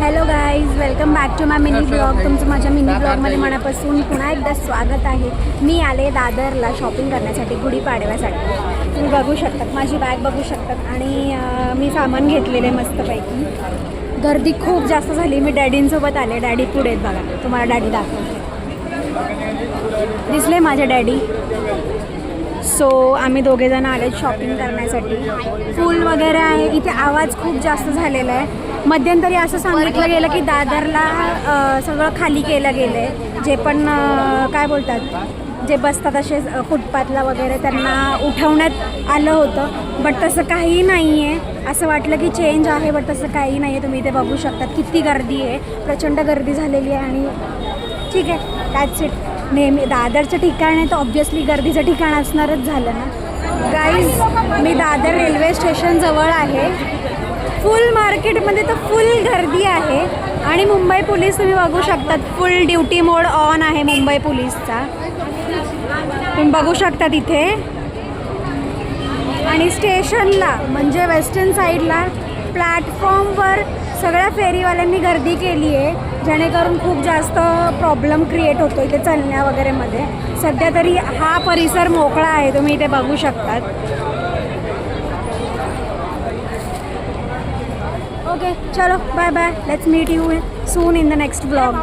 Hello guys, welcome back to my mini blog. तुमचं माझ्या mini ब्लॉगमध्ये मनापासून पुन्हा एकदा स्वागत आहे. मी आले दादरला शॉपिंग करण्यासाठी, गुढीपाडव्यासाठी. तुम्ही बघू शकतात, माझी बॅग बघू शकतात आणि मी सामान घेतलेलं आहे मस्तपैकी. गर्दी खूप जास्त झाली. मी डॅडींसोबत आले. डॅडी पुढे आहेत बघा, तुम्हाला डॅडी दाखवते. दिसले माझे डॅडी. सो आम्ही दोघेजण आले शॉपिंग करण्यासाठी. फूल वगैरे आहे इथे. आवाज खूप जास्त झालेला आहे. मध्यंतरी असं सांगितलं गेलं की दादरला सगळं खाली केलं गेलं आहे. जे पण काय बोलतात, जे बसतात असे फुटपाथला वगैरे, त्यांना उठवण्यात आलं होतं. बट तसं काही नाही आहे. असं वाटलं की चेंज आहे, बट तसं काही नाही आहे. तुम्ही इथे बघू शकतात किती गर्दी आहे. प्रचंड गर्दी झालेली आहे आणि ठीक आहे, दॅट्स इट. नेहमी दादरचं ठिकाण आहे तर ऑब्व्हियसली गर्दीचं ठिकाण असणारच झालं ना. गाईज, मी दादर रेल्वे स्टेशनजवळ आहे. फुल मार्केटमध्ये तर फुल गर्दी आहे आणि मुंबई पोलीस तुम्ही बघू शकतात, फुल ड्युटी मोड ऑन आहे मुंबई पोलीसचा. तुम्ही बघू शकता तिथे. आणि स्टेशनला म्हणजे वेस्टर्न साईडला प्लॅटफॉर्मवर सगळ्या फेरीवाल्यांनी गर्दी केली आहे, जेणेकरून खूप जास्त प्रॉब्लेम क्रिएट होतो इथे चलण्या वगैरेमध्ये. सध्या तरी हा परिसर मोकळा आहे, तुम्ही इथे बघू शकतात. ओके, चलो bye bye. Let's meet you soon in the next blog.